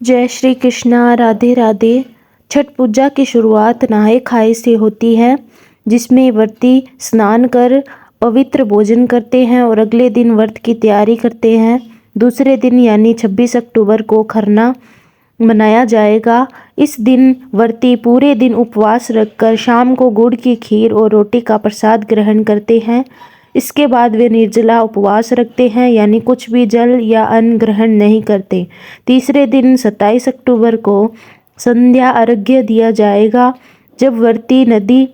जय श्री कृष्णा। राधे राधे। छठ पूजा की शुरुआत नहाए खाए से होती है, जिसमें व्रती स्नान कर पवित्र भोजन करते हैं और अगले दिन व्रत की तैयारी करते हैं। दूसरे दिन यानी 26 अक्टूबर को खरना मनाया जाएगा। इस दिन व्रती पूरे दिन उपवास रखकर शाम को गुड़ की खीर और रोटी का प्रसाद ग्रहण करते हैं। इसके बाद वे निर्जला उपवास रखते हैं, यानी कुछ भी जल या अन्न ग्रहण नहीं करते। तीसरे दिन 27 अक्टूबर को संध्या अर्घ्य दिया जाएगा, जब व्रती नदी,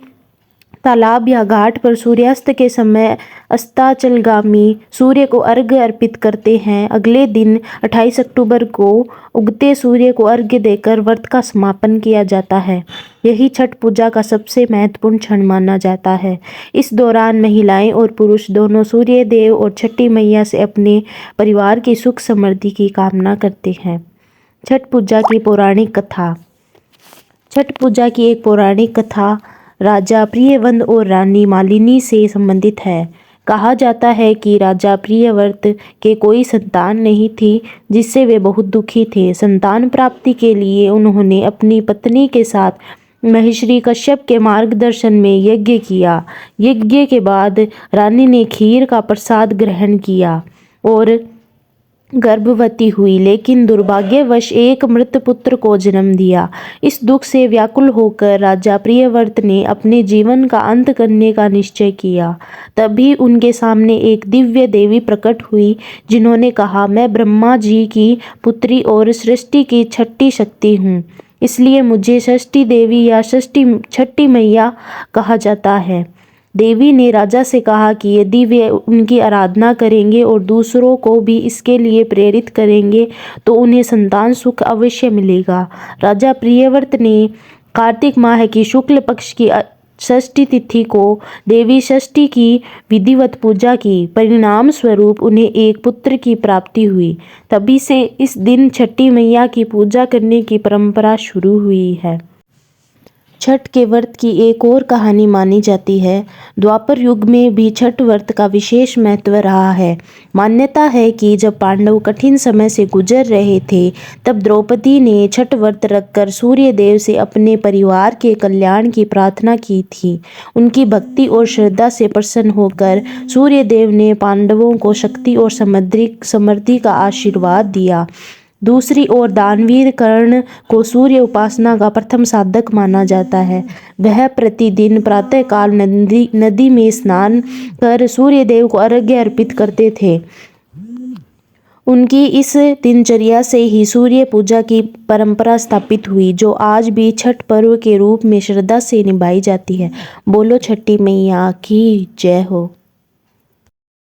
तालाब या घाट पर सूर्यास्त के समय अस्ताचलगामी सूर्य को अर्घ्य अर्पित करते हैं। अगले दिन 28 अक्टूबर को उगते सूर्य को अर्घ्य देकर व्रत का समापन किया जाता है। यही छठ पूजा का सबसे महत्वपूर्ण क्षण माना जाता है। इस दौरान महिलाएं और पुरुष दोनों सूर्य देव और छठी मैया से अपने परिवार की सुख समृद्धि की कामना करते हैं। छठ पूजा की पौराणिक कथा। छठ पूजा की एक पौराणिक कथा राजा प्रियव्रत और रानी मालिनी से संबंधित है। कहा जाता है कि राजा प्रियव्रत के कोई संतान नहीं थी, जिससे वे बहुत दुखी थे। संतान प्राप्ति के लिए उन्होंने अपनी पत्नी के साथ महर्षि कश्यप के मार्गदर्शन में यज्ञ किया। यज्ञ के बाद रानी ने खीर का प्रसाद ग्रहण किया और गर्भवती हुई, लेकिन दुर्भाग्यवश एक मृत पुत्र को जन्म दिया। इस दुख से व्याकुल होकर राजा प्रियव्रत ने अपने जीवन का अंत करने का निश्चय किया। तभी उनके सामने एक दिव्य देवी प्रकट हुई, जिन्होंने कहा, मैं ब्रह्मा जी की पुत्री और सृष्टि की छठी शक्ति हूँ, इसलिए मुझे षष्ठी देवी या छठी मैया कहा जाता है। देवी ने राजा से कहा कि यदि वे उनकी आराधना करेंगे और दूसरों को भी इसके लिए प्रेरित करेंगे तो उन्हें संतान सुख अवश्य मिलेगा। राजा प्रियव्रत ने कार्तिक माह की शुक्ल पक्ष की षष्ठी तिथि को देवी षष्ठी की विधिवत पूजा की। परिणाम स्वरूप उन्हें एक पुत्र की प्राप्ति हुई। तभी से इस दिन छठी मैया की पूजा करने की परंपरा शुरू हुई है। छठ के व्रत की एक और कहानी मानी जाती है। द्वापर युग में भी छठ व्रत का विशेष महत्व रहा है। मान्यता है कि जब पांडव कठिन समय से गुजर रहे थे, तब द्रौपदी ने छठ व्रत रखकर सूर्य देव से अपने परिवार के कल्याण की प्रार्थना की थी। उनकी भक्ति और श्रद्धा से प्रसन्न होकर सूर्य देव ने पांडवों को शक्ति और समृद्धि का आशीर्वाद दिया। दूसरी ओर दानवीर कर्ण को सूर्य उपासना का प्रथम साधक माना जाता है। वह प्रतिदिन प्रातःकाल नदी में स्नान कर सूर्य देव को अर्घ्य अर्पित करते थे। उनकी इस दिनचर्या से ही सूर्य पूजा की परंपरा स्थापित हुई, जो आज भी छठ पर्व के रूप में श्रद्धा से निभाई जाती है। बोलो छठी मैया की जय हो।